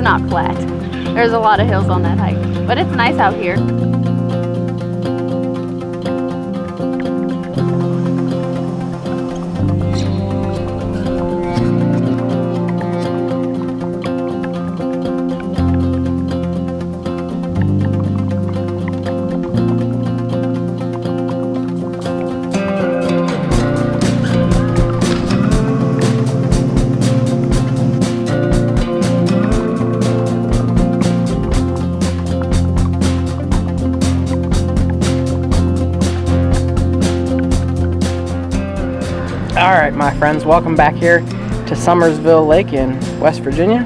not flat. There's a lot of hills on that hike, but it's nice out here. Alright my friends, welcome back here to Summersville Lake in West Virginia.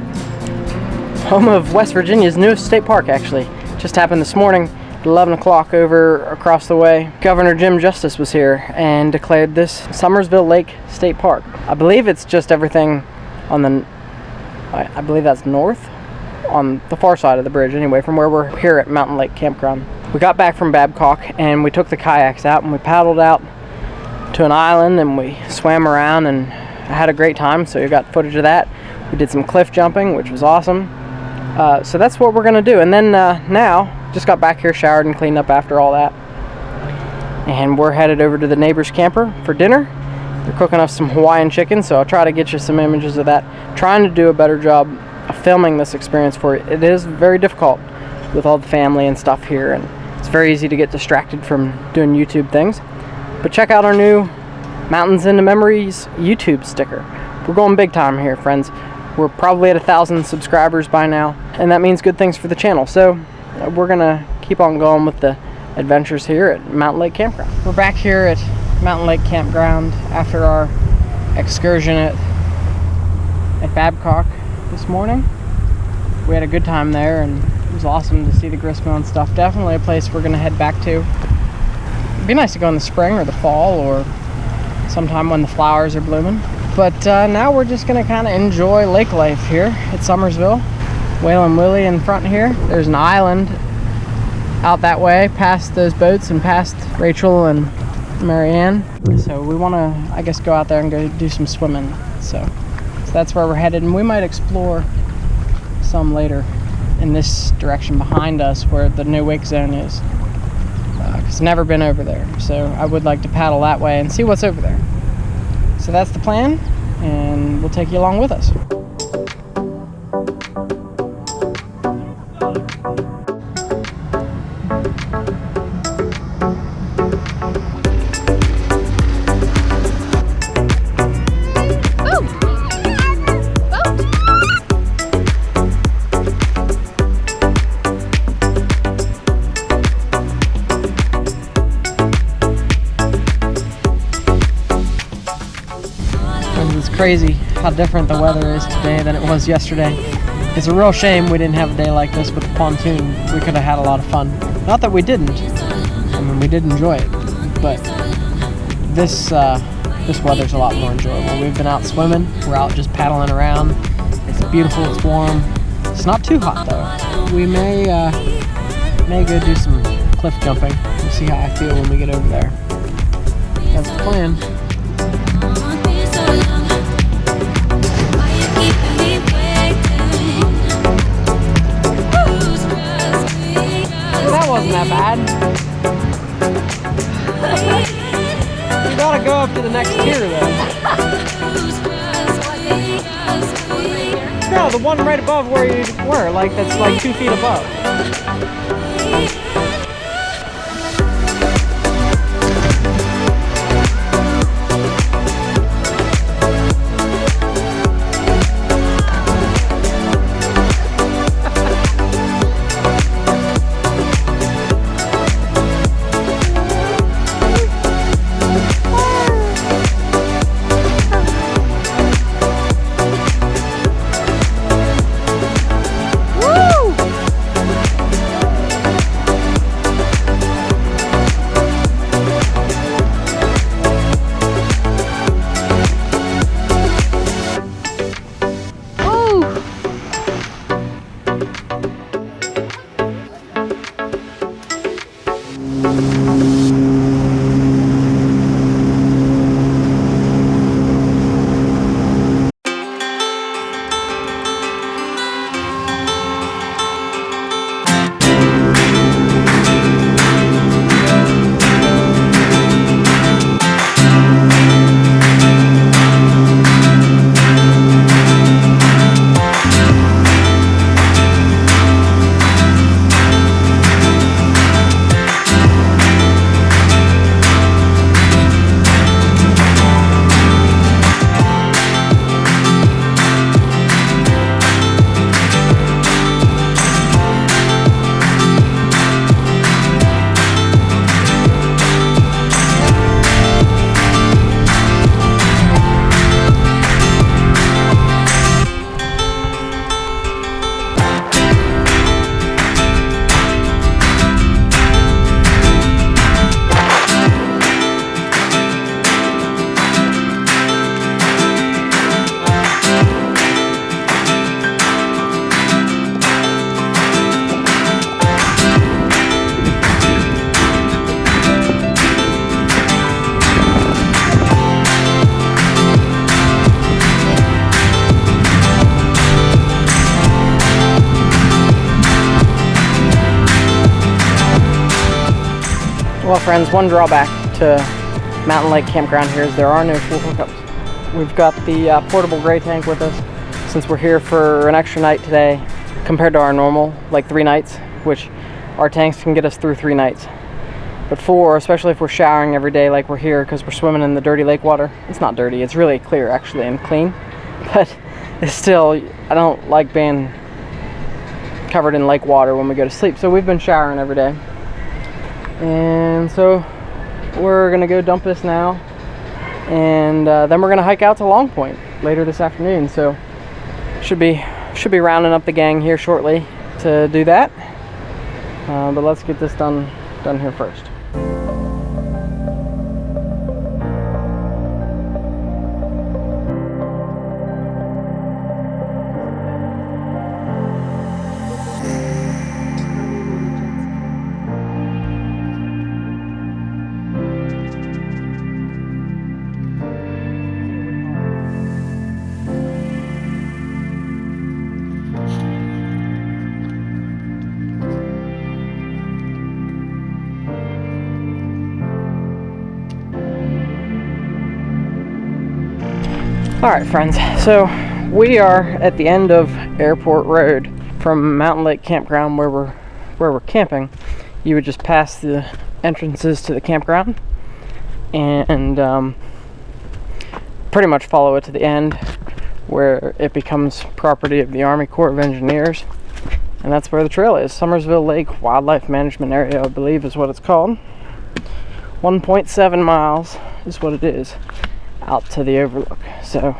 Home of West Virginia's newest state park actually. Just happened this morning at 11 o'clock over across the way. Governor Jim Justice was here and declared this Summersville Lake State Park. I believe it's just everything on the, I believe that's north, on the far side of the bridge anyway, from where we're here at Mountain Lake Campground. We got back from Babcock and we took the kayaks out and we paddled out to an island and we swam around and I had a great time, so you got footage of that. We did some cliff jumping, which was awesome. So that's what we're gonna do. And then now, just got back here, showered and cleaned up after all that. And we're headed over to the neighbor's camper for dinner. They're cooking us some Hawaiian chicken, so I'll try to get you some images of that. Trying to do a better job of filming this experience for you. It is very difficult with all the family and stuff here, and it's very easy to get distracted from doing YouTube things. But check out our new Mountains into Memories YouTube sticker. We're going big time here, friends. We're probably at 1,000 subscribers by now, and that means good things for the channel. So we're gonna keep on going with the adventures here at Mountain Lake Campground. We're back here at Mountain Lake Campground after our excursion at Babcock this morning. We had a good time there, and it was awesome to see the gristmill and stuff. Definitely a place we're gonna head back to. It'd be nice to go in the spring or the fall or sometime when the flowers are blooming. But now we're just gonna kind of enjoy lake life here at Summersville. Whalen Willie in front here. There's an island out that way past those boats and past Rachel and Marianne. So we want to, I guess, go out there and go do some swimming. So that's where we're headed, and we might explore some later in this direction behind us where the new wake zone is. Because I've never been over there, so I would like to paddle that way and see what's over there. So that's the plan, and we'll take you along with us. Crazy how different the weather is today than it was yesterday. It's a real shame we didn't have a day like this with the pontoon. We could have had a lot of fun. Not that we didn't. I mean, we did enjoy it, but this weather's a lot more enjoyable. We've been out swimming. We're out just paddling around. It's beautiful. It's warm. It's not too hot though. We may go do some cliff jumping. We'll see how I feel when we get over there. That's the plan. That wasn't that bad. You gotta go up to the next tier though. No, the one right above where you were, like that's like 2 feet above. Well, friends, one drawback to Mountain Lake Campground here is there are no full hookups. We've got the portable gray tank with us since we're here for an extra night today compared to our normal, like 3 nights, which our tanks can get us through 3 nights. But 4, especially if we're showering every day like we're here because we're swimming in the dirty lake water. It's not dirty, it's really clear actually and clean. But it's still, I don't like being covered in lake water when we go to sleep. So we've been showering every day. And so we're gonna go dump this now. And then we're gonna hike out to Long Point later this afternoon. So should be rounding up the gang here shortly to do that. But let's get this done here first. Alright friends, so we are at the end of Airport Road from Mountain Lake Campground where we're camping. You would just pass the entrances to the campground and pretty much follow it to the end where it becomes property of the Army Corps of Engineers, and that's where the trail is. Summersville Lake Wildlife Management Area, I believe is what it's called. 1.7 miles is what it is out to the overlook. So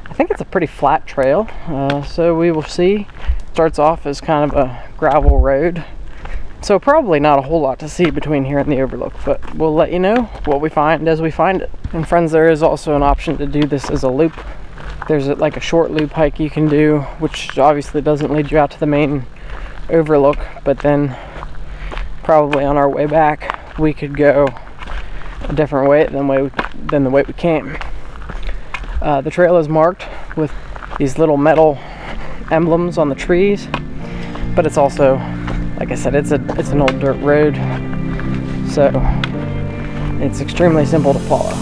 I think it's a pretty flat trail, so we will see. Starts off as kind of a gravel road, so probably not a whole lot to see between here and the overlook, but we'll let you know what we find as we find it. And friends, there is also an option to do this as a loop. There's like a short loop hike you can do, which obviously doesn't lead you out to the main overlook, but then probably on our way back we could go a different way than the way we came. The trail is marked with these little metal emblems on the trees, but it's also, like I said, it's an old dirt road, so it's extremely simple to follow.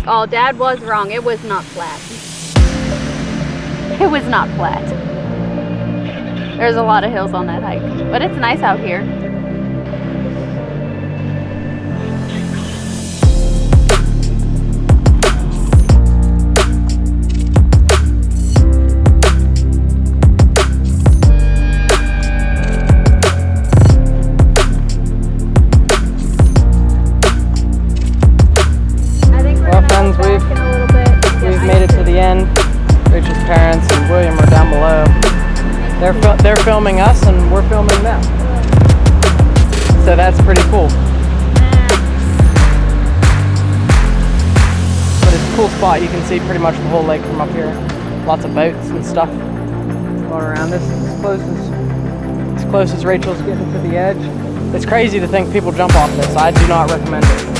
Oh, Dad was wrong. It was not flat. It was not flat. There's a lot of hills on that hike, but it's nice out here. Rachel's parents and William are down below. They're filming us and we're filming them. So that's pretty cool. But it's a cool spot. You can see pretty much the whole lake from up here. Lots of boats and stuff going around. This is as close as Rachel's getting to the edge. It's crazy to think people jump off this. I do not recommend it.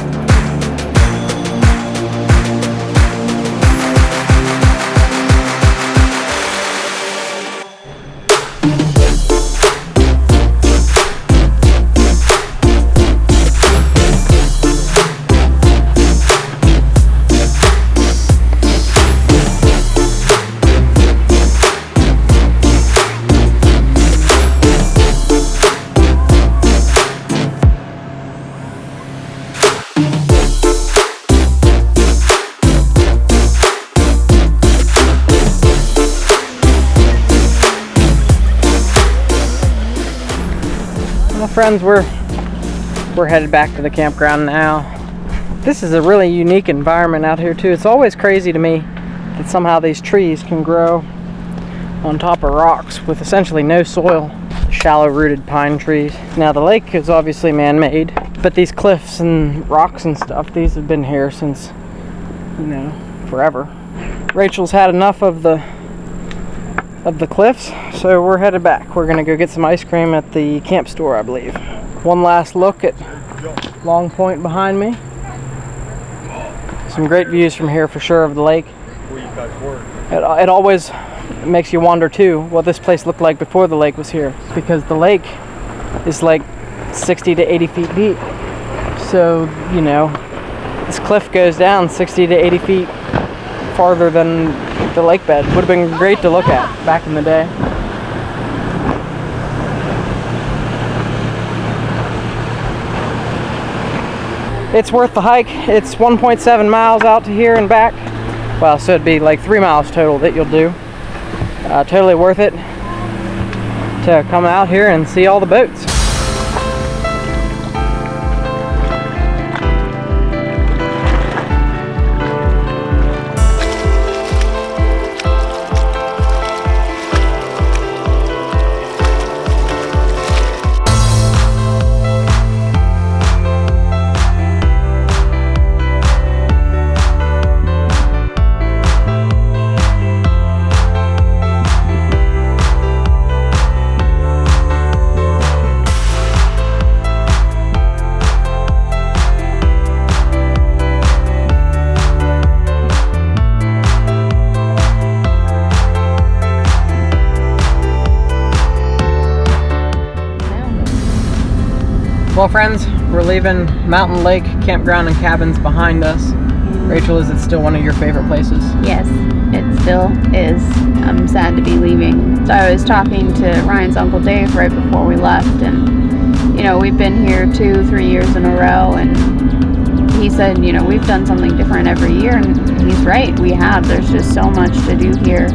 Friends, we're headed back to the campground now. This is a really unique environment out here too. It's always crazy to me that somehow these trees can grow on top of rocks with essentially no soil. Shallow rooted pine trees. Now the lake is obviously man-made, but these cliffs and rocks and stuff, these have been here since, you know, forever. Rachel's had enough of the cliffs, so we're headed back. We're gonna go get some ice cream at the camp store, I believe. One last look at Long Point behind me. Some great views from here for sure of the lake. It always makes you wonder too what this place looked like before the lake was here, because the lake is like 60 to 80 feet deep. So, you know, this cliff goes down 60 to 80 feet farther than the lake bed. Would have been great to look at back in the day. It's worth the hike. It's 1.7 miles out to here and back. Well, so it'd be like 3 miles total that you'll do. Totally worth it to come out here and see all the boats. Well, friends, we're leaving Mountain Lake Campground and Cabins behind us. Rachel, is it still one of your favorite places? Yes, it still is. I'm sad to be leaving. So I was talking to Ryan's Uncle Dave right before we left, and, you know, we've been here 2-3 years in a row, and he said, you know, we've done something different every year, and he's right, we have. There's just so much to do here,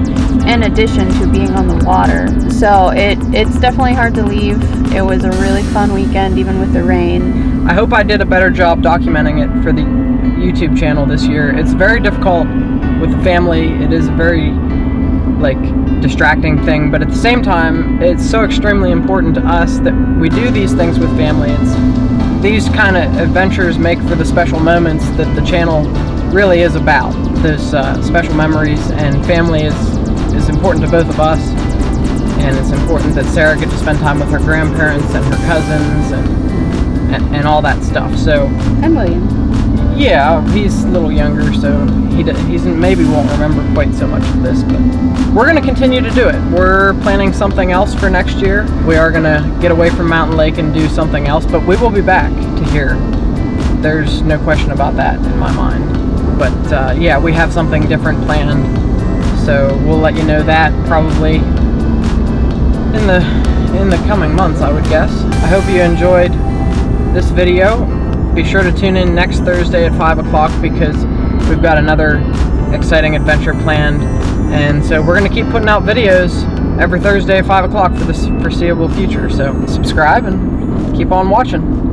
in addition to being on the water. So it's definitely hard to leave. It was a really fun weekend, even with the rain. I hope I did a better job documenting it for the YouTube channel this year. It's very difficult with the family. It is a very, like, distracting thing, but at the same time, it's so extremely important to us that we do these things with family. These kind of adventures make for the special moments that the channel really is about. Those special memories, and family is important to both of us, and it's important that Sarah get to spend time with her grandparents and her cousins and all that stuff. So, And William. Yeah, he's a little younger, so he's maybe won't remember quite so much of this, but we're going to continue to do it. We're planning something else for next year. We are going to get away from Mountain Lake and do something else, but we will be back to here. There's no question about that in my mind. But yeah, we have something different planned, so we'll let you know that probably in the coming months, I would guess. I hope you enjoyed this video. Be sure to tune in next Thursday at 5 o'clock because we've got another exciting adventure planned. And so we're going to keep putting out videos every Thursday at 5 o'clock for the foreseeable future. So subscribe and keep on watching.